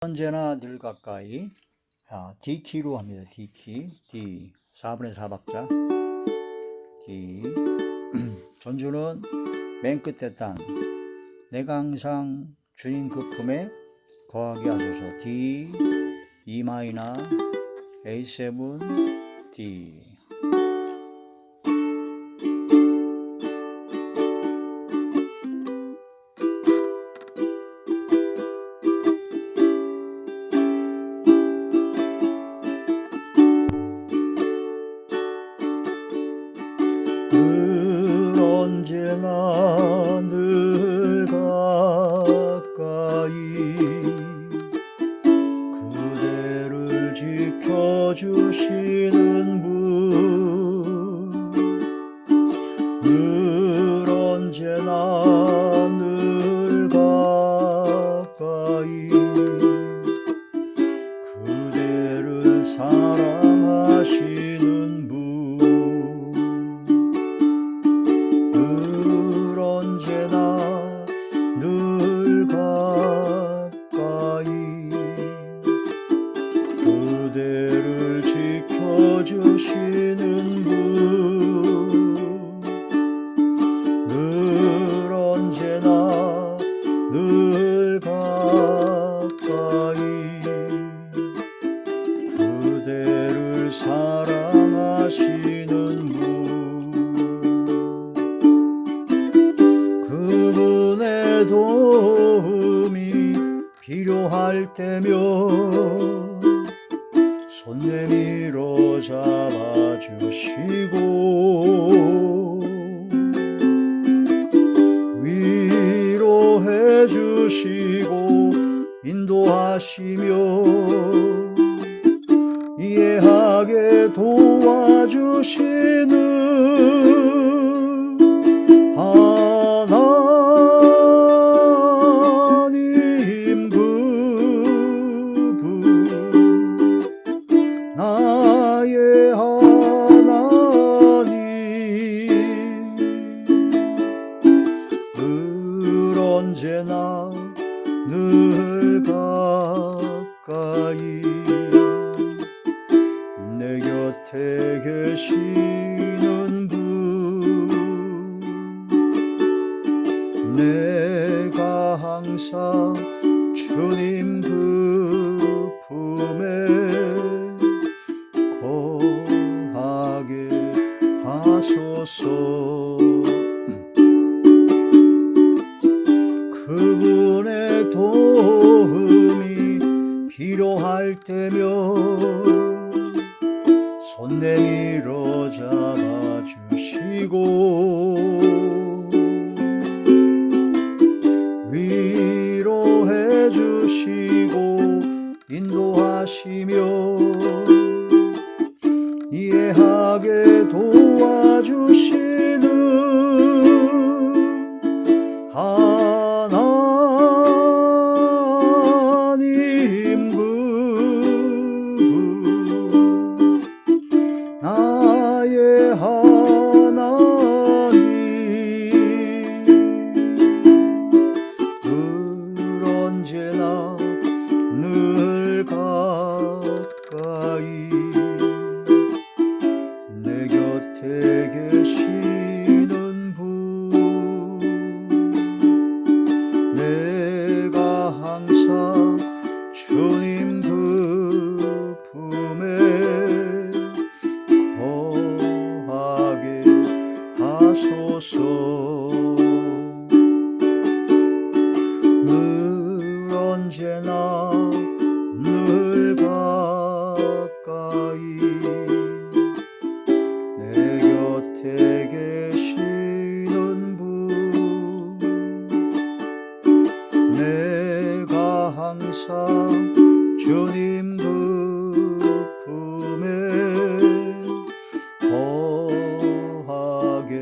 언제나 늘 가까이. D키로 합니다. D키. D 4분의 4박자 D. 전주는 맨 끝에 땅. 내가 항상 주인 그 품에 거하게 하소서. D E 마이너 A7 D. 늘 언제나 늘 가까이 그대를 지켜주시는 분. 늘 언제나 늘 가까이 그대를 사랑하시는 분. 언제나 늘 가까이 그대를 지켜주시는 분. 늘 언제나 늘 가까이 그대를 사랑하시는 분. 그분의 도움이 필요할 때면 손 내밀어 잡아주시고 위로해 주시고 인도하시며 이해하게 도와주시는 하나님 그분. 나의 하나님. 늘 언제나 늘 가까이 내 곁에 계시는 분. 내가 항상 주님 그 품에 거하게 하소서. 그분의 도움이 필요할 때면 손 내밀어 잡아주시고 위로해 주시고 인도하시며 이해하게 도와주시는 하나님 그분. 나의 하나님. 늘 언제나 늘 가까이 내 곁에 계시는 분. 내가 항상 주님 그 품에 거하게 하소서. 늘 언제나 늘 가까이 내 곁에 계시는 분. 내가 항상 주님 그 품에 거하게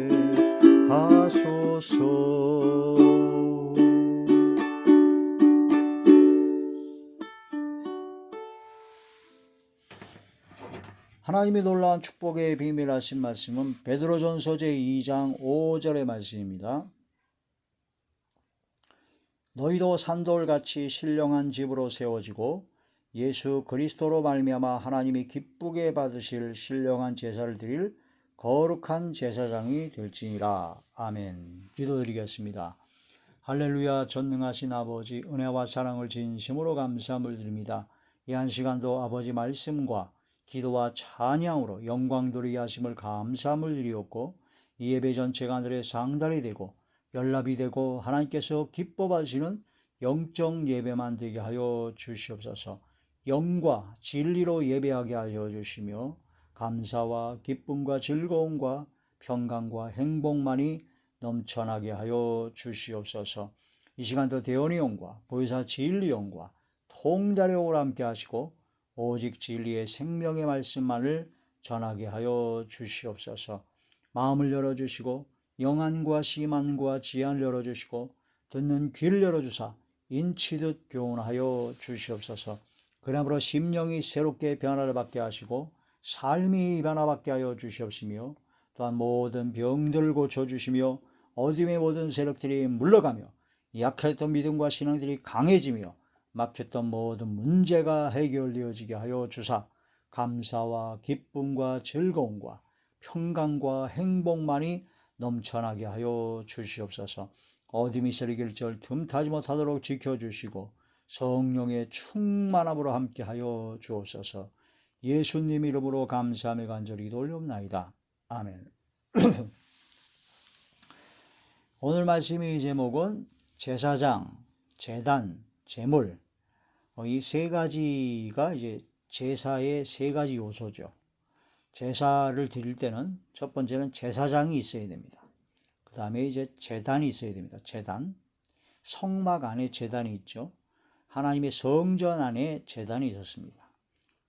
하소서. 하나님이 놀라운 축복의 비밀 하신 말씀은 베드로전서 제2장 5절의 말씀입니다. 너희도 산돌같이 신령한 집으로 세워지고 예수 그리스도로 말미암아 하나님이 기쁘게 받으실 신령한 제사를 드릴 거룩한 제사장이 될지니라. 아멘. 기도드리겠습니다. 할렐루야. 전능하신 아버지, 은혜와 사랑을 진심으로 감사함을 드립니다. 이 한 시간도 아버지 말씀과 기도와 찬양으로 영광돌이 하심을 감사함을 드리었고, 이 예배 전체가 하늘의 상달이 되고 연락이 되고 하나님께서 기뻐 받으시는 영적 예배만 되게 하여 주시옵소서. 영과 진리로 예배하게 하여 주시며 감사와 기쁨과 즐거움과 평강과 행복만이 넘쳐나게 하여 주시옵소서. 이 시간도 대언의 영과 보혜사 진리 영과 통달의 영으로 함께 하시고 오직 진리의 생명의 말씀만을 전하게 하여 주시옵소서. 마음을 열어주시고 영안과 심안과 지안을 열어주시고 듣는 귀를 열어주사 인치듯 교훈하여 주시옵소서. 그러므로 심령이 새롭게 변화를 받게 하시고 삶이 변화받게 하여 주시옵시며 또한 모든 병들을 고쳐주시며 어둠의 모든 세력들이 물러가며 약했던 믿음과 신앙들이 강해지며 막혔던 모든 문제가 해결되어지게 하여 주사 감사와 기쁨과 즐거움과 평강과 행복만이 넘쳐나게 하여 주시옵소서. 어둠이 세력일절 틈타지 못하도록 지켜주시고 성령의 충만함으로 함께하여 주옵소서. 예수님 이름으로 감사하며 간절히 기도 올려옵나이다. 아멘. 오늘 말씀의 제목은 제사장, 제단, 제물, 이 세 가지가 이제 제사의 세 가지 요소죠. 제사를 드릴 때는 첫 번째는 제사장이 있어야 됩니다. 그 다음에 이제 제단이 있어야 됩니다. 제단. 성막 안에 제단이 있죠. 하나님의 성전 안에 제단이 있었습니다.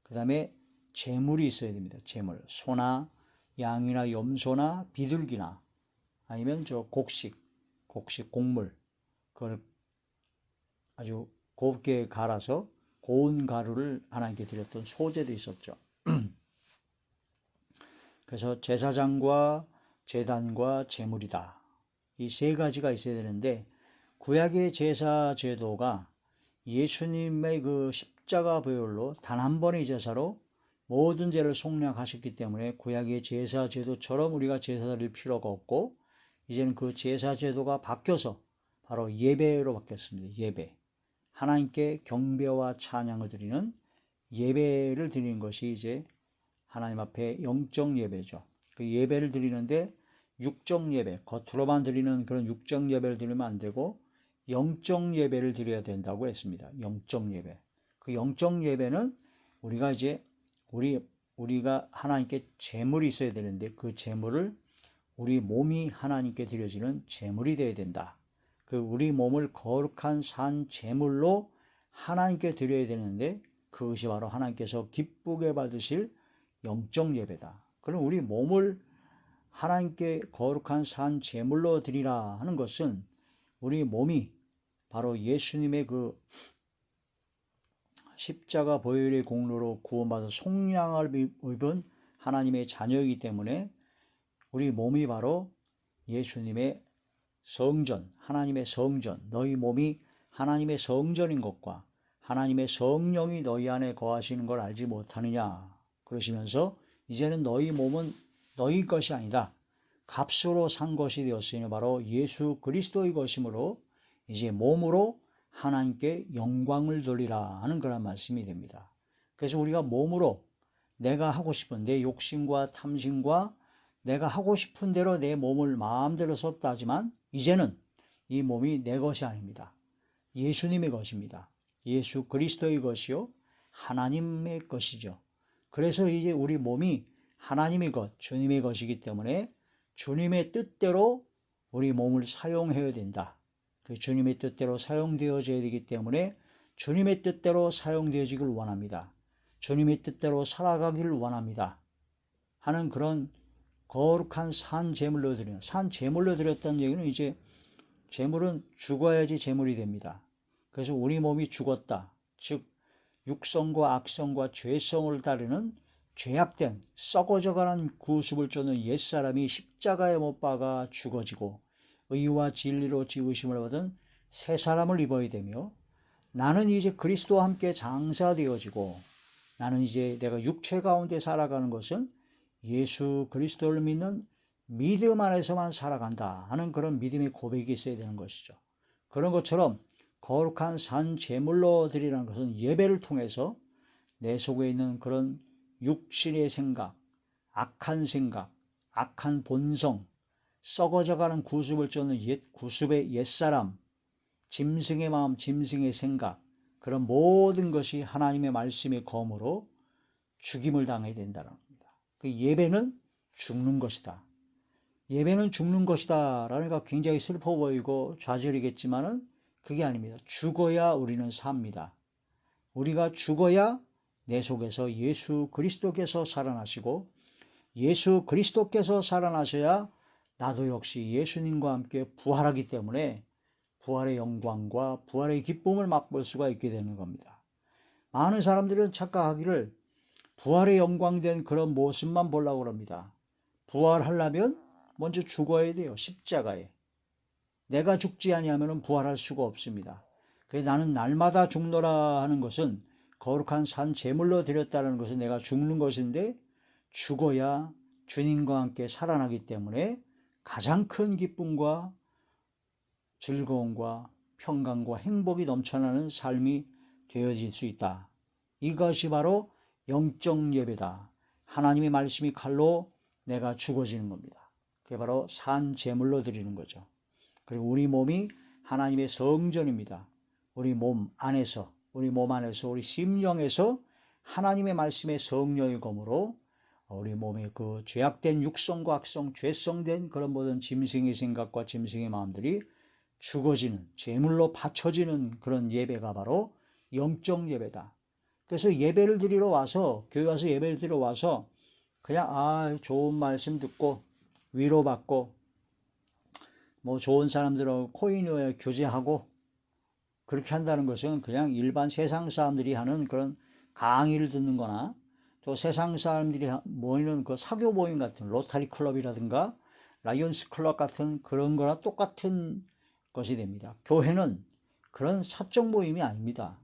그 다음에 제물이 있어야 됩니다. 제물. 소나 양이나 염소나 비둘기나 아니면 곡식, 곡물. 그걸 아주 곱게 갈아서 고운 가루를 하나님께 드렸던 소제도 있었죠. 그래서 제사장과 제단과 제물이다. 이 세 가지가 있어야 되는데 구약의 제사 제도가 예수님의 그 십자가 보혈로 단 한 번의 제사로 모든 죄를 속량하셨기 때문에 구약의 제사 제도처럼 우리가 제사 드릴 필요가 없고 이제는 그 제사 제도가 바뀌어서 바로 예배로 바뀌었습니다. 예배. 하나님께 경배와 찬양을 드리는 예배를 드리는 것이 이제 하나님 앞에 영적 예배죠. 그 예배를 드리는데 육적 예배, 겉으로만 드리는 그런 육적 예배를 드리면 안 되고 영적 예배를 드려야 된다고 했습니다. 영적 예배. 그 영적 예배는 우리가 이제 우리가 하나님께 제물이 있어야 되는데 그 제물을 우리 몸이 하나님께 드려지는 제물이 되어야 된다. 그 우리 몸을 거룩한 산 제물로 하나님께 드려야 되는데 그것이 바로 하나님께서 기쁘게 받으실 영적 예배다. 그럼 우리 몸을 하나님께 거룩한 산 제물로 드리라 하는 것은 우리 몸이 바로 예수님의 그 십자가 보혈의 공로로 구원받아 속량을 입은 하나님의 자녀이기 때문에 우리 몸이 바로 예수님의 성전, 하나님의 성전, 너희 몸이 하나님의 성전인 것과 하나님의 성령이 너희 안에 거하시는 걸 알지 못하느냐. 그러시면서 이제는 너희 몸은 너희 것이 아니다. 값으로 산 것이 되었으니 바로 예수 그리스도의 것이므로 이제 몸으로 하나님께 영광을 돌리라 하는 그런 말씀이 됩니다. 그래서 우리가 몸으로 내가 하고 싶은 내 욕심과 탐심과 내가 하고 싶은 대로 내 몸을 마음대로 썼다 하지만 이제는 이 몸이 내 것이 아닙니다. 예수님의 것입니다. 예수 그리스도의 것이요 하나님의 것이죠. 그래서 이제 우리 몸이 하나님의 것, 주님의 것이기 때문에 주님의 뜻대로 우리 몸을 사용해야 된다. 그 주님의 뜻대로 사용되어져야 되기 때문에 주님의 뜻대로 사용되어지길 원합니다. 주님의 뜻대로 살아가기를 원합니다. 하는 그런 거룩한 산 제물로 드리는, 산 제물로 드렸다는 얘기는 이제 제물은 죽어야지 제물이 됩니다. 그래서 우리 몸이 죽었다. 즉 육성과 악성과 죄성을 따르는 죄악된 썩어져가는 구습을 쫓는 옛사람이 십자가에 못 박아 죽어지고 의와 진리로 지으심을 받은 새 사람을 입어야 되며, 나는 이제 그리스도와 함께 장사되어지고, 나는 이제 내가 육체 가운데 살아가는 것은 예수 그리스도를 믿는 믿음 안에서만 살아간다 하는 그런 믿음의 고백이 있어야 되는 것이죠. 그런 것처럼 거룩한 산 제물로 드리라는 것은 예배를 통해서 내 속에 있는 그런 육신의 생각, 악한 생각, 악한 본성, 썩어져가는 구습을 쫓는 구습의 옛사람, 짐승의 마음, 짐승의 생각, 그런 모든 것이 하나님의 말씀의 검으로 죽임을 당해야 된다는 겁니다. 그 예배는 죽는 것이다. 예배는 죽는 것이다 라니까 굉장히 슬퍼 보이고 좌절이겠지만은 그게 아닙니다. 죽어야 우리는 삽니다. 우리가 죽어야 내 속에서 예수 그리스도께서 살아나시고, 예수 그리스도께서 살아나셔야 나도 역시 예수님과 함께 부활하기 때문에 부활의 영광과 부활의 기쁨을 맛볼 수가 있게 되는 겁니다. 많은 사람들은 착각하기를 부활의 영광된 그런 모습만 보려고 합니다. 부활하려면 먼저 죽어야 돼요. 십자가에. 내가 죽지 아니하면 부활할 수가 없습니다. 그래서 나는 날마다 죽노라 하는 것은 거룩한 산 제물로 드렸다는 것은 내가 죽는 것인데, 죽어야 주님과 함께 살아나기 때문에 가장 큰 기쁨과 즐거움과 평강과 행복이 넘쳐나는 삶이 되어질 수 있다. 이것이 바로 영적 예배다. 하나님의 말씀이 칼로 내가 죽어지는 겁니다. 그게 바로 산 제물로 드리는 거죠. 그리고 우리 몸이 하나님의 성전입니다. 우리 몸 안에서, 우리 심령에서 하나님의 말씀의 성령의 검으로 우리 몸의 그 죄악된 육성과 악성, 죄성된 그런 모든 짐승의 생각과 짐승의 마음들이 죽어지는, 제물로 바쳐지는 그런 예배가 바로 영적 예배다. 그래서 예배를 드리러 와서, 교회 와서 예배를 드리러 와서 그냥 좋은 말씀 듣고 위로받고 뭐 좋은 사람들하고 코인에 교제하고 그렇게 한다는 것은 그냥 일반 세상 사람들이 하는 그런 강의를 듣는 거나, 또 세상 사람들이 모이는 그 사교 모임 같은 로타리 클럽이라든가 라이온스 클럽 같은 그런 거나 똑같은 것이 됩니다. 교회는 그런 사적 모임이 아닙니다.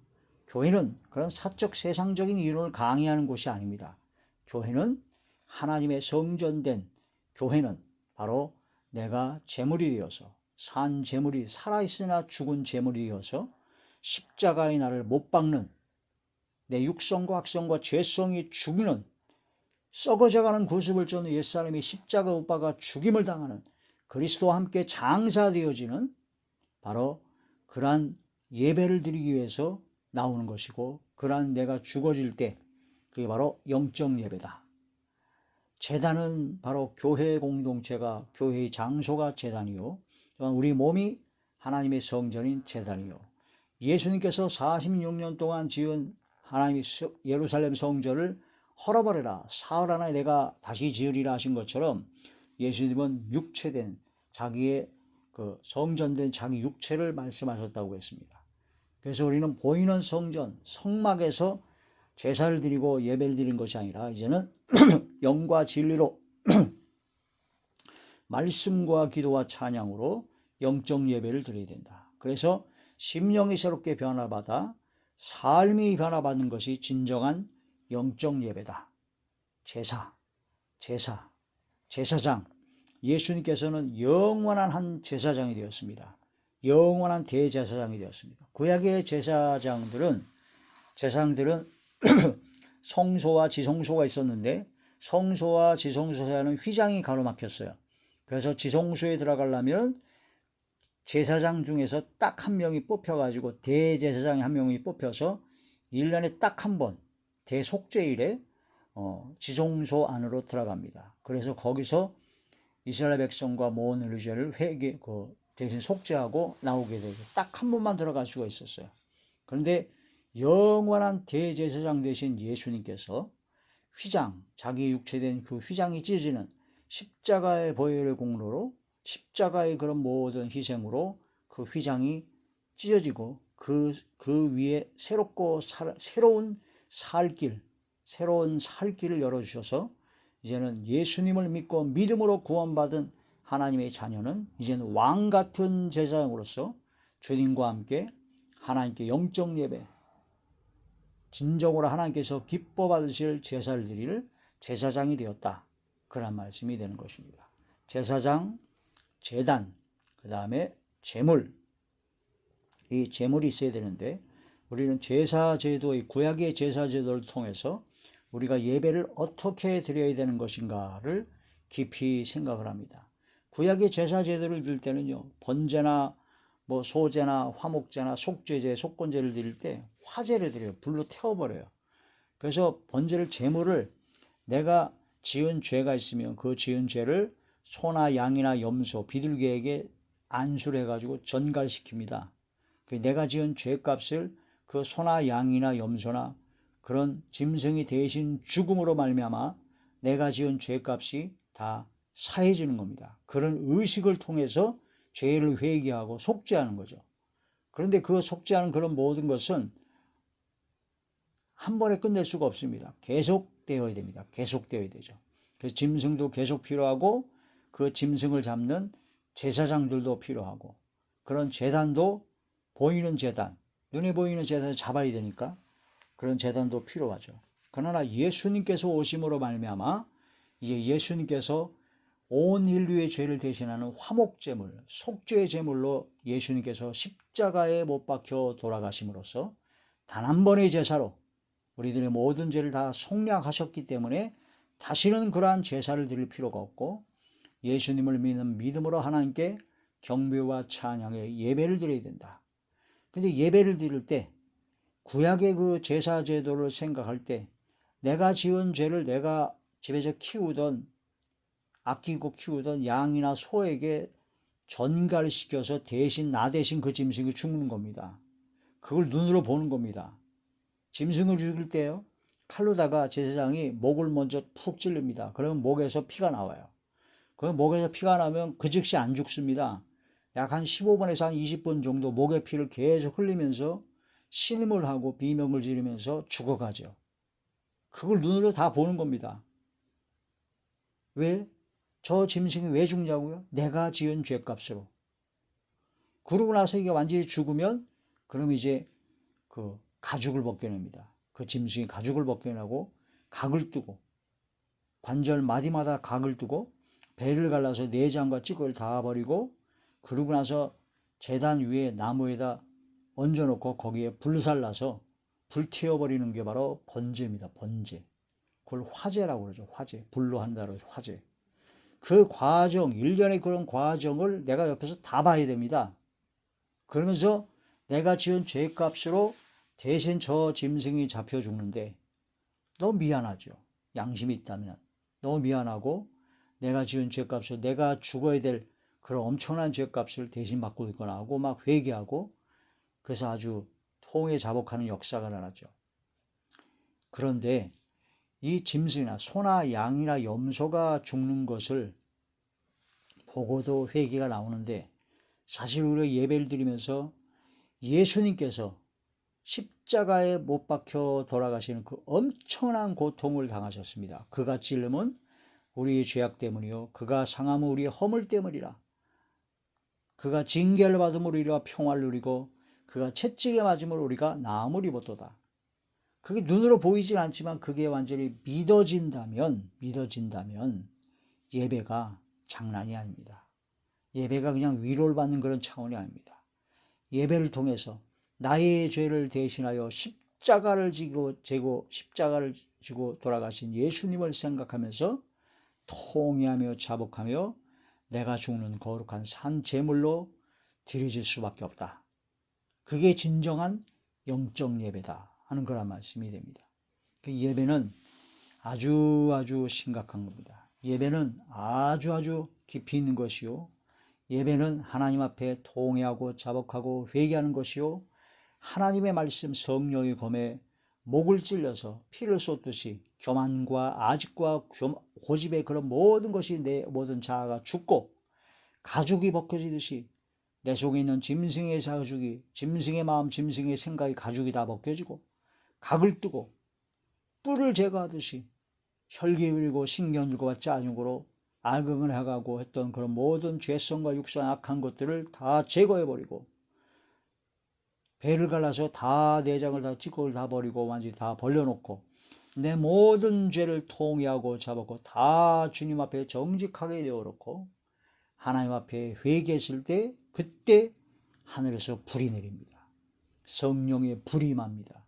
교회는 그런 사적 세상적인 이론을 강의하는 곳이 아닙니다. 교회는 하나님의 성전된, 교회는 바로 내가 제물이 되어서, 산 제물이, 살아있으나 죽은 제물이 되어서 십자가의 나를 못 박는, 내 육성과 악성과 죄성이 죽이는, 썩어져가는 구습을 쫓는 옛사람이 십자가 못 박아 죽임을 당하는, 그리스도와 함께 장사되어지는 바로 그러한 예배를 드리기 위해서 나오는 것이고, 그러한 내가 죽어질 때 그게 바로 영적 예배다. 제단은 바로 교회 공동체가, 교회의 장소가 제단이요, 또한 우리 몸이 하나님의 성전인 제단이요, 예수님께서 46년 동안 지은 하나님의 예루살렘 성전을 헐어버려라, 사흘 안에 내가 다시 지으리라 하신 것처럼 예수님은 육체된 자기의 그 성전된 자기 육체를 말씀하셨다고 했습니다. 그래서 우리는 보이는 성전, 성막에서 제사를 드리고 예배를 드린 것이 아니라 이제는 영과 진리로 말씀과 기도와 찬양으로 영적 예배를 드려야 된다. 그래서 심령이 새롭게 변화받아 삶이 변화받는 것이 진정한 영적 예배다. 제사장. 예수님께서는 영원한 한 제사장이 되었습니다. 영원한 대제사장이 되었습니다. 구약의 제사장들은 성소와 지성소가 있었는데, 성소와 지성소 사이는 휘장이 가로막혔어요. 그래서 지성소에 들어가려면 제사장 중에서 딱 한 명이 뽑혀가지고, 대제사장이 한 명이 뽑혀서 1년에 딱 한 번 대속죄일에 지성소 안으로 들어갑니다. 그래서 거기서 이스라엘 백성과 모은 의뢰를 대신 속죄하고 나오게 되고, 딱 한 번만 들어갈 수가 있었어요. 그런데 영원한 대제사장 되신 예수님께서 휘장, 자기 육체된 그 휘장이 찢어지는 십자가의 보혈의 공로로, 십자가의 그런 모든 희생으로 그 휘장이 찢어지고 그 위에 새로운 살 길을 열어주셔서 이제는 예수님을 믿고 믿음으로 구원받은 하나님의 자녀는 이제는 왕 같은 제사장으로서 주님과 함께 하나님께 영적 예배, 진정으로 하나님께서 기뻐 받으실 제사를 드릴 제사장이 되었다. 그런 말씀이 되는 것입니다. 제사장, 제단, 그 다음에 제물, 이 제물이 있어야 되는데 우리는 제사제도의 구약의 제사제도를 통해서 우리가 예배를 어떻게 드려야 되는 것인가를 깊이 생각을 합니다. 구약의 제사제도를 드릴 때는요, 번제나 소제나 화목제나 속죄제, 속건제를 드릴 때 화제를 드려요. 불로 태워버려요. 그래서 번제를, 제물을 내가 지은 죄가 있으면 그 지은 죄를 소나 양이나 염소, 비둘기에게 안수를 해가지고 전갈시킵니다. 내가 지은 죄값을 그 소나 양이나 염소나 그런 짐승이 대신 죽음으로 말미암아 내가 지은 죄값이 다 사해지는 겁니다. 그런 의식을 통해서 죄를 회개하고 속죄하는 거죠. 그런데 그 속죄하는 그런 모든 것은 한 번에 끝낼 수가 없습니다. 계속되어야 됩니다. 계속되어야 되죠. 그 짐승도 계속 필요하고 그 짐승을 잡는 제사장들도 필요하고 그런 제단도 보이는 제단, 눈에 보이는 제단을 잡아야 되니까 그런 제단도 필요하죠. 그러나 예수님께서 오심으로 말미암아 이제 예수님께서 온 인류의 죄를 대신하는 화목제물, 속죄의 제물로 예수님께서 십자가에 못 박혀 돌아가심으로써 단 한 번의 제사로 우리들의 모든 죄를 다 속량하셨기 때문에 다시는 그러한 제사를 드릴 필요가 없고 예수님을 믿는 믿음으로 하나님께 경배와 찬양의 예배를 드려야 된다. 근데 예배를 드릴 때 구약의 그 제사 제도를 생각할 때 내가 지은 죄를 내가 집에서 키우던 아끼고 키우던 양이나 소에게 전갈시켜서 대신 나 대신 그 짐승이 죽는 겁니다. 그걸 눈으로 보는 겁니다. 짐승을 죽일 때요, 칼로다가 제사장이 목을 먼저 푹 찌릅니다. 그러면 목에서 피가 나와요. 그 목에서 피가 나면 그 즉시 안 죽습니다. 약 한 15분에서 한 20분 정도 목의 피를 계속 흘리면서 신음을 하고 비명을 지르면서 죽어가죠. 그걸 눈으로 다 보는 겁니다. 왜? 저 짐승이 왜 죽냐고요? 내가 지은 죄값으로. 그러고 나서 이게 완전히 죽으면 그럼 이제 그 가죽을 벗겨냅니다. 그 짐승이 가죽을 벗겨내고 각을 뜨고 관절 마디마다 각을 뜨고 배를 갈라서 내장과 찌꺼기를 다 버리고 그러고 나서 제단 위에 나무에다 얹어놓고 거기에 불살라서 불태워버리는 게 바로 번제입니다. 번제. 그걸 화제라고 그러죠. 화제. 불로 한다고 그러죠. 화제. 그 과정, 일련의 그런 과정을 내가 옆에서 다 봐야 됩니다. 그러면서 내가 지은 죄값으로 대신 저 짐승이 잡혀 죽는데 너무 미안하죠. 양심이 있다면. 너무 미안하고 내가 지은 죄값으로 내가 죽어야 될 그런 엄청난 죄값을 대신 받고 있거나 하고 막 회개하고 그래서 아주 통에 자복하는 역사가 일어나죠. 그런데 이 짐승이나 소나 양이나 염소가 죽는 것을 보고도 회개가 나오는데 사실 우리가 예배를 드리면서 예수님께서 십자가에 못 박혀 돌아가시는 그 엄청난 고통을 당하셨습니다. 그가 찔림은 우리의 죄악 때문이요 그가 상함은 우리의 허물 때문이라. 그가 징계를 받음으로 우리가 평화를 누리고 그가 채찍에 맞음으로 우리가 나음을 입었도다. 그게 눈으로 보이진 않지만 그게 완전히 믿어진다면 예배가 장난이 아닙니다. 예배가 그냥 위로를 받는 그런 차원이 아닙니다. 예배를 통해서 나의 죄를 대신하여 십자가를 지고 돌아가신 예수님을 생각하면서 통회하며 자복하며 내가 죽는 거룩한 산 제물로 드려질 수밖에 없다. 그게 진정한 영적 예배다 하는 거란 말씀이 됩니다. 그 예배는 아주 심각한 겁니다. 예배는 아주 깊이 있는 것이요. 예배는 하나님 앞에 통회하고 자복하고 회개하는 것이요. 하나님의 말씀 성령의 검에 목을 찔러서 피를 쏟듯이 교만과 아집과 고집의 그런 모든 것이 내 모든 자아가 죽고 가죽이 벗겨지듯이 내 속에 있는 짐승의 가죽이 짐승의 마음 짐승의 생각이 가죽이 다 벗겨지고 각을 뜨고 뿔을 제거하듯이 혈기울고 신경질과 짜증으로 악응을 해가고 했던 그런 모든 죄성과 육성 악한 것들을 다 제거해버리고 배를 갈라서 다 내장을 다 찌꺼기를 다 버리고 완전히 다 벌려놓고 내 모든 죄를 통회하고 잡았고 다 주님 앞에 정직하게 되어놓고 하나님 앞에 회개했을 때 그때 하늘에서 불이 내립니다. 성령의 불이 임합니다.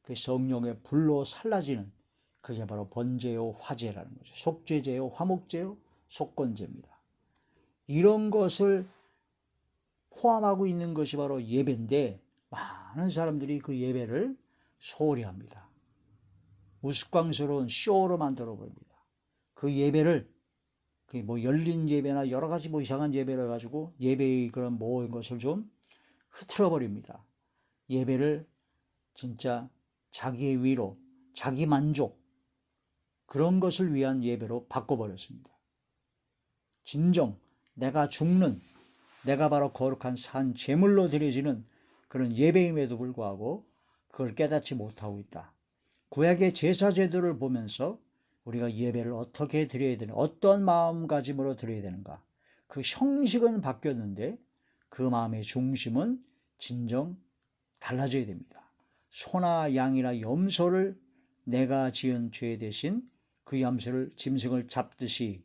그 성령의 불로 살라지는 그게 바로 번제요 화제라는 거죠. 속죄제요 화목제요 속건제입니다. 이런 것을 포함하고 있는 것이 바로 예배인데 많은 사람들이 그 예배를 소홀히 합니다. 우스꽝스러운 쇼로 만들어 버립니다. 그 예배를 뭐 열린 예배나 여러 가지 뭐 이상한 예배를 가지고 예배의 그런 모든 것을 좀 흐트러 버립니다. 예배를 진짜 자기의 위로, 자기 만족 그런 것을 위한 예배로 바꿔버렸습니다. 진정 내가 죽는 내가 바로 거룩한 산 제물로 드려지는 그런 예배임에도 불구하고 그걸 깨닫지 못하고 있다. 구약의 제사 제도를 보면서 우리가 예배를 어떻게 드려야 되는가, 어떤 마음가짐으로 드려야 되는가. 그 형식은 바뀌었는데 그 마음의 중심은 진정 달라져야 됩니다. 소나 양이나 염소를 내가 지은 죄 대신 그 염소를 짐승을 잡듯이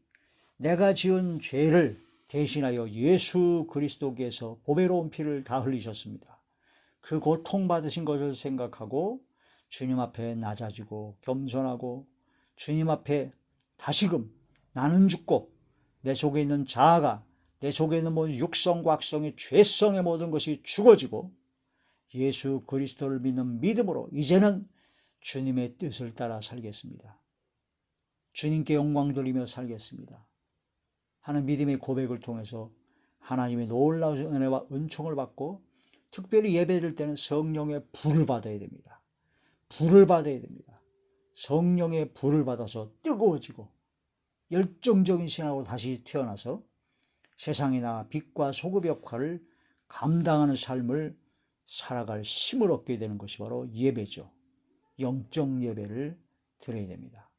내가 지은 죄를 대신하여 예수 그리스도께서 보배로운 피를 다 흘리셨습니다. 그 고통받으신 것을 생각하고 주님 앞에 낮아지고 겸손하고 주님 앞에 다시금 나는 죽고 내 속에 있는 자아가 내 속에 있는 모든 육성과 악성의 죄성의 모든 것이 죽어지고 예수 그리스도를 믿는 믿음으로 이제는 주님의 뜻을 따라 살겠습니다. 주님께 영광 돌리며 살겠습니다 하는 믿음의 고백을 통해서 하나님의 놀라운 은혜와 은총을 받고 특별히 예배드릴 때는 성령의 불을 받아야 됩니다. 불을 받아야 됩니다. 성령의 불을 받아서 뜨거워지고 열정적인 신앙으로 다시 태어나서 세상이나 빛과 소금의 역할을 감당하는 삶을 살아갈 힘을 얻게 되는 것이 바로 예배죠. 영적 예배를 드려야 됩니다.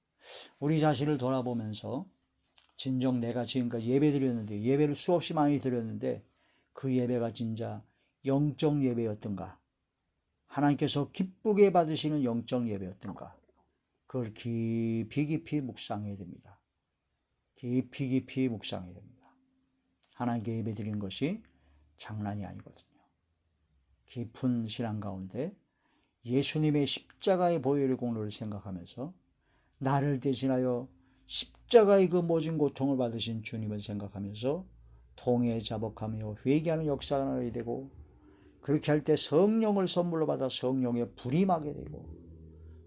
우리 자신을 돌아보면서 진정 내가 지금까지 예배 드렸는데 예배를 수없이 많이 드렸는데 그 예배가 진짜 영적 예배였던가 하나님께서 기쁘게 받으시는 영적 예배였던가 그걸 깊이 묵상해야 됩니다. 깊이 묵상해야 됩니다. 하나님께 예배 드리는 것이 장난이 아니거든요. 깊은 신앙 가운데 예수님의 십자가의 보혈의 공로를 생각하면서 나를 대신하여 십자가의 그 모진 고통을 받으신 주님을 생각하면서 통회 자복하며 회개하는 역사가 나게 되고 그렇게 할 때 성령을 선물로 받아 성령의 불이 임하게 되고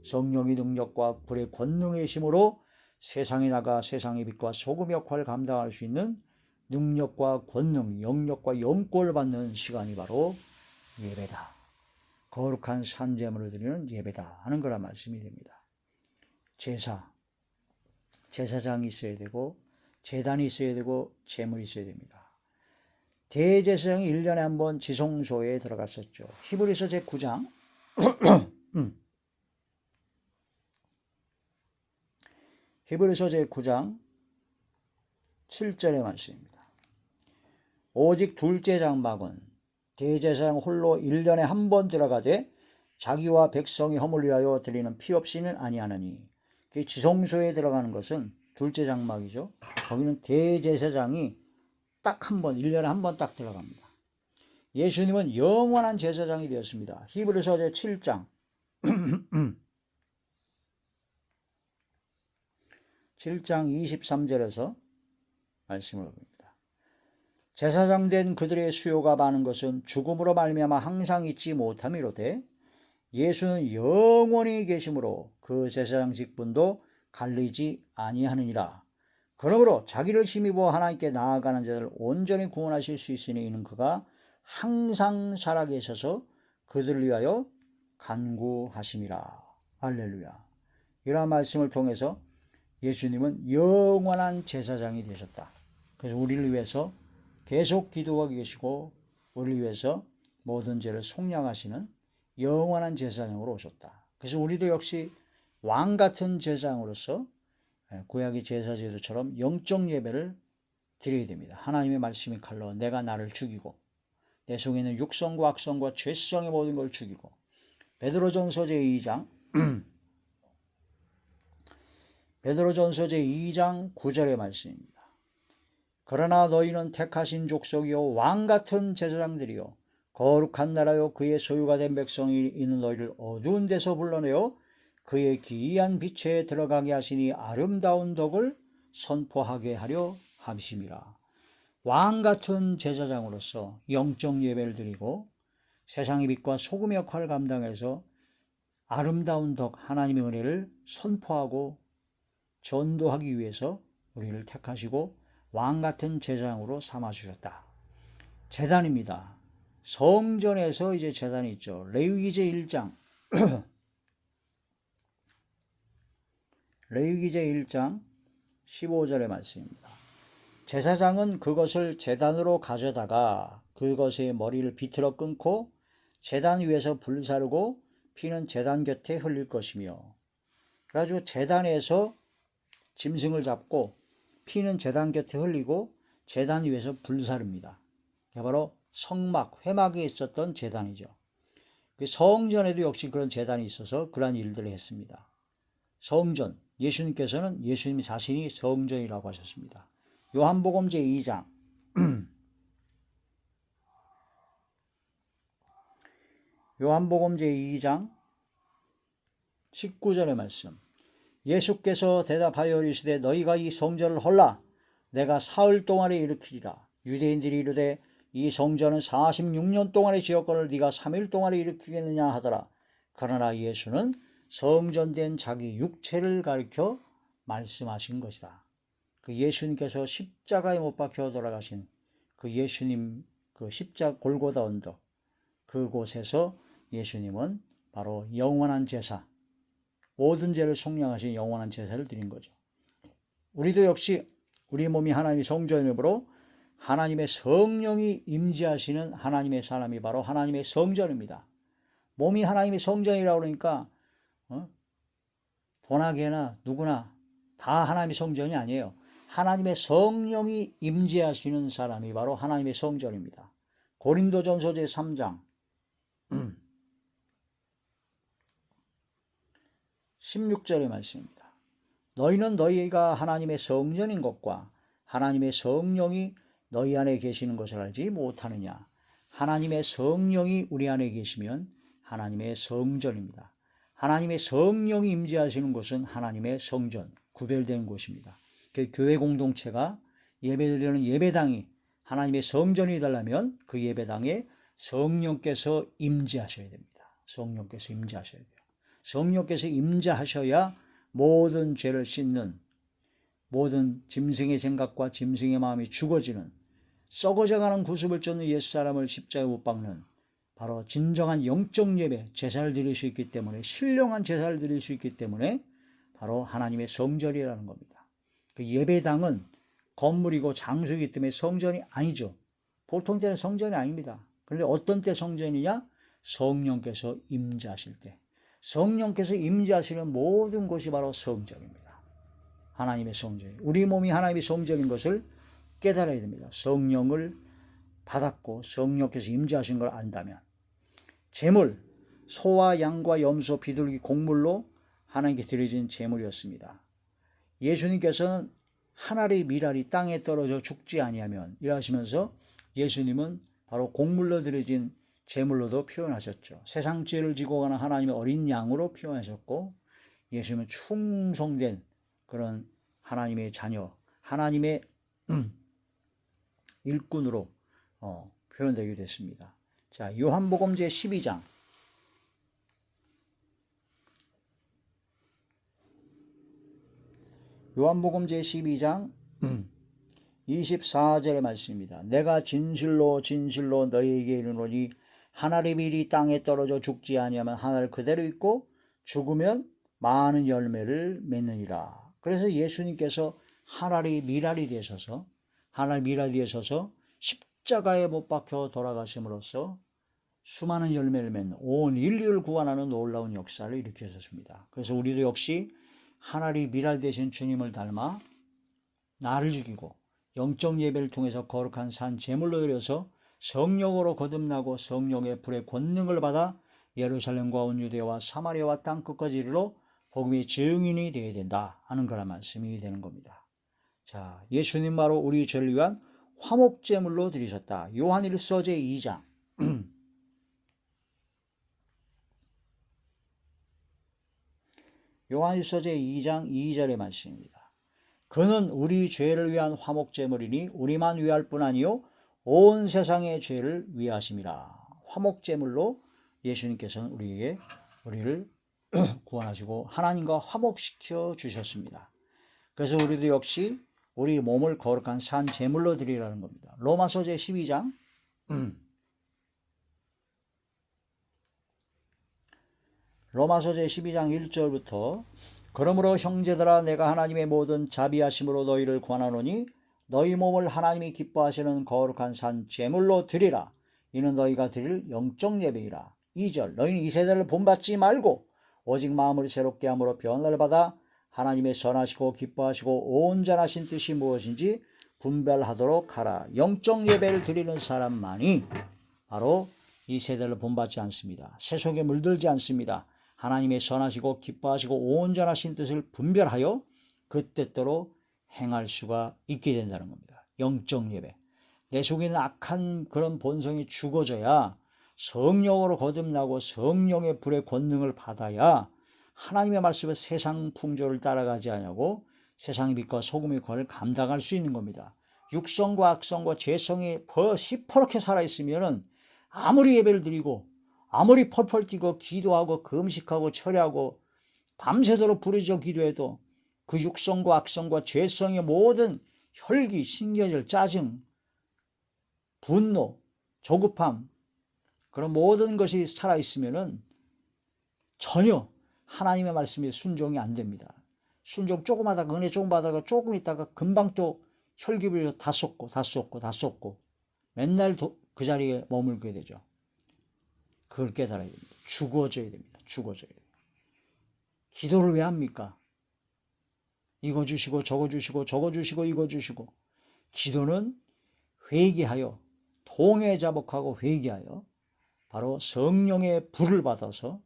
성령의 능력과 불의 권능의 힘으로 세상에 나가 세상의 빛과 소금의 역할을 감당할 수 있는 능력과 권능, 영역과 영권을 받는 시간이 바로 예배다. 거룩한 산제물을 드리는 예배다 하는 거란 말씀이 됩니다. 제사장이 있어야 되고 제단이 있어야 되고 제물이 있어야 됩니다. 대제사장이 1년에 한 번 지성소에 들어갔었죠. 히브리서 제9장 히브리서 제9장 7절의 말씀입니다. 오직 둘째 장막은 대제사장 홀로 1년에 한 번 들어가되 자기와 백성이 허물을 위하여 드리는 피 없이는 아니하느니 지성소에 들어가는 것은 둘째 장막이죠. 거기는 대제사장이 딱 한 번, 1년에 한 번 딱 들어갑니다. 예수님은 영원한 제사장이 되었습니다. 히브리서 제7장 7장 23절에서 말씀을 봅니다. 제사장 된 그들의 수요가 많은 것은 죽음으로 말미암아 항상 잊지 못함이로되 예수는 영원히 계심으로 그 제사장 직분도 갈리지 아니하느니라. 그러므로 자기를 힘입어 하나님께 나아가는 자를 온전히 구원하실 수 있으니 이는 그가 항상 살아계셔서 그들을 위하여 간구하심이라. 할렐루야. 이러한 말씀을 통해서 예수님은 영원한 제사장이 되셨다. 그래서 우리를 위해서 계속 기도하고 계시고 우리를 위해서 모든 죄를 속량하시는 영원한 제사장으로 오셨다. 그래서 우리도 역시 왕 같은 제사장으로서 구약의 제사제도처럼 영적 예배를 드려야 됩니다. 하나님의 말씀이 칼로 내가 나를 죽이고 내 속에 있는 육성과 악성과 죄성의 모든 걸 죽이고. 베드로전서 제2장 베드로전서 제2장 9절의 말씀입니다. 그러나 너희는 택하신 족속이요 왕같은 제사장들이요 거룩한 나라요 그의 소유가 된 백성이 있는 너희를 어두운 데서 불러내어 그의 기이한 빛에 들어가게 하시니 아름다운 덕을 선포하게 하려 함이심이라. 왕같은 제사장으로서 영적 예배를 드리고 세상의 빛과 소금의 역할을 감당해서 아름다운 덕 하나님의 은혜를 선포하고 전도하기 위해서 우리를 택하시고 왕같은 제사장으로 삼아주셨다. 제단입니다. 성전에서 이제 제단이 있죠. 레위기 제1장 레위기 제1장 15절의 말씀입니다. 제사장은 그것을 제단으로 가져다가 그것의 머리를 비틀어 끊고 제단 위에서 불사르고 피는 제단 곁에 흘릴 것이며, 그래가지고 제단에서 짐승을 잡고 피는 제단 곁에 흘리고 제단 위에서 불사릅니다. 그게 바로 성막, 회막에 있었던 제단이죠. 성전에도 역시 그런 제단이 있어서 그러한 일들을 했습니다. 성전, 예수님께서는 예수님 자신이 성전이라고 하셨습니다. 요한복음 제2장 요한복음 제2장 19절의 말씀. 예수께서 대답하여 이르시되 너희가 이 성전을 헐라 내가 사흘 동안에 일으키리라. 유대인들이 이르되 이 성전은 46년 동안의 지었거늘 네가 3일 동안에 일으키겠느냐 하더라. 그러나 예수는 성전된 자기 육체를 가리켜 말씀하신 것이다. 그 예수님께서 십자가에 못 박혀 돌아가신 그 예수님, 그 십자 골고다 언덕, 그곳에서 예수님은 바로 영원한 제사, 모든 죄를 속량하신 영원한 제사를 드린 거죠. 우리도 역시 우리 몸이 하나님의 성전이므로 하나님의 성령이 임재하시는 하나님의 사람이 바로 하나님의 성전입니다. 몸이 하나님의 성전이라고 그러니까 도나개나 누구나 다 하나님의 성전이 아니에요. 하나님의 성령이 임재하시는 사람이 바로 하나님의 성전입니다. 고린도전서 제3장 16절의 말씀입니다. 너희는 너희가 하나님의 성전인 것과 하나님의 성령이 너희 안에 계시는 것을 알지 못하느냐. 하나님의 성령이 우리 안에 계시면 하나님의 성전입니다. 하나님의 성령이 임재하시는 곳은 하나님의 성전, 구별된 곳입니다. 그 교회 공동체가 예배드리는 예배당이 하나님의 성전이 되려면 그 예배당에 성령께서 임재하셔야 됩니다. 성령께서 임재하셔야 돼요. 성령께서 임재하셔야 모든 죄를 씻는, 모든 짐승의 생각과 짐승의 마음이 죽어지는, 썩어져가는 구습을 쫓는 옛사람을 십자가에 못 박는 바로 진정한 영적 예배, 제사를 드릴 수 있기 때문에, 신령한 제사를 드릴 수 있기 때문에 바로 하나님의 성전이라는 겁니다. 그 예배당은 건물이고 장소이기 때문에 성전이 아니죠. 보통 때는 성전이 아닙니다. 그런데 어떤 때 성전이냐? 성령께서 임재하실 때. 성령께서 임재하시는 모든 곳이 바로 성전입니다. 하나님의 성전. 우리 몸이 하나님의 성전인 것을 깨달아야 됩니다. 성령을 받았고 성령께서 임재하신 걸 안다면. 제물, 소와 양과 염소, 비둘기, 곡물로 하나님께 드려진 제물이었습니다. 예수님께서는 한 알의 밀알이 땅에 떨어져 죽지 아니하면 이러시면서 예수님은 바로 곡물로 드려진 제물로도 표현하셨죠. 세상 죄를 지고 가는 하나님의 어린 양으로 표현하셨고, 예수님은 충성된 그런 하나님의 자녀, 하나님의 일꾼으로 표현되게 됐습니다. 자, 요한복음 제12장 요한복음 제12장 24절의 말씀입니다. 내가 진실로 진실로 너희에게 이르노니 한 알의 밀이 땅에 떨어져 죽지 아니하면 한 알 그대로 있고 죽으면 많은 열매를 맺느니라. 그래서 예수님께서 한 알의 밀알이 되셔서 한 알 밀알이 되셔서 십자가에 못 박혀 돌아가심으로써 수많은 열매를 맺는 온 인류를 구원하는 놀라운 역사를 일으키셨습니다. 그래서 우리도 역시 한 알의 밀알 되신 주님을 닮아 나를 죽이고 영적 예배를 통해서 거룩한 산 제물로 드려서 성령으로 거듭나고 성령의 불의 권능을 받아 예루살렘과 온 유대와 사마리아와 땅끝까지 이르러 복음의 증인이 되어야 된다 하는 거란 말씀이 되는 겁니다. 자, 예수님 바로 우리 죄를 위한 화목제물로 드리셨다. 요한 1서 제2장 요한 1서 제2장 2절의 말씀입니다. 그는 우리 죄를 위한 화목제물이니 우리만 위할 뿐 아니요 온 세상의 죄를 위하심이라. 화목제물로 예수님께서는 우리를 구원하시고 하나님과 화목시켜 주셨습니다. 그래서 우리도 역시 우리 몸을 거룩한 산 제물로 드리라는 겁니다. 로마서 제12장 로마서 제12장 1절부터 그러므로 형제들아 내가 하나님의 모든 자비하심으로 너희를 권하노니 너희 몸을 하나님이 기뻐하시는 거룩한 산 제물로 드리라. 이는 너희가 드릴 영적 예배이라. 2절 너희는 이 세대를 본받지 말고 오직 마음을 새롭게 함으로 변화를 받아 하나님의 선하시고 기뻐하시고 온전하신 뜻이 무엇인지 분별하도록 하라. 영적 예배를 드리는 사람만이 바로 이 세대를 본받지 않습니다. 세속에 물들지 않습니다. 하나님의 선하시고 기뻐하시고 온전하신 뜻을 분별하여 그 뜻대로 행할 수가 있게 된다는 겁니다. 영적 예배. 내 속에 있는 악한 그런 본성이 죽어져야 성령으로 거듭나고 성령의 불의 권능을 받아야 하나님의 말씀에 세상 풍조를 따라가지 않냐고 세상의 빛과 소금의 권을 감당할 수 있는 겁니다. 육성과 악성과 죄성이 시퍼렇게 살아있으면 아무리 예배를 드리고 아무리 펄펄 뛰고 기도하고 금식하고 철야하고 밤새도록 부르짖어 기도해도 그 육성과 악성과 죄성의 모든 혈기, 신경질, 짜증, 분노, 조급함 그런 모든 것이 살아있으면 전혀 하나님의 말씀에 순종이 안 됩니다. 순종 조금 하다가 은혜 조금 받다가 조금 있다가 금방 또 혈기 부려서 다 쏟고 맨날 그 자리에 머물게 되죠. 그걸 깨달아야 됩니다. 죽어져야 됩니다. 기도를 왜 합니까? 이거 주시고 저거 주시고 이거 주시고. 기도는 회개하여 통회자복하고 회개하여 바로 성령의 불을 받아서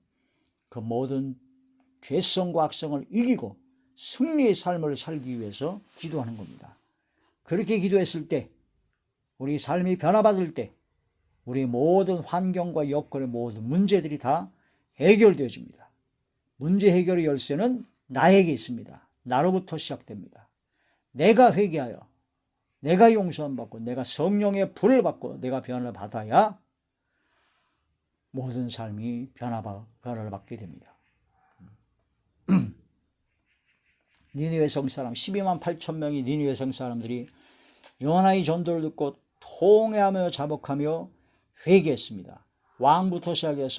그 모든 죄성과 악성을 이기고 승리의 삶을 살기 위해서 기도하는 겁니다. 그렇게 기도했을 때 우리 삶이 변화받을 때 우리 모든 환경과 여건의 모든 문제들이 다 해결되어집니다. 문제 해결의 열쇠는 나에게 있습니다. 나로부터 시작됩니다. 내가 회개하여 내가 용서함 받고 내가 성령의 불을 받고 내가 변화를 받아야 모든 삶이 변화를 받게 됩니다. 니느웨 성사람 12만 8천 명이 니느웨 성사람들이 요나의 전도를 듣고 통회하며 자복하며 회개했습니다. 왕부터 시작해서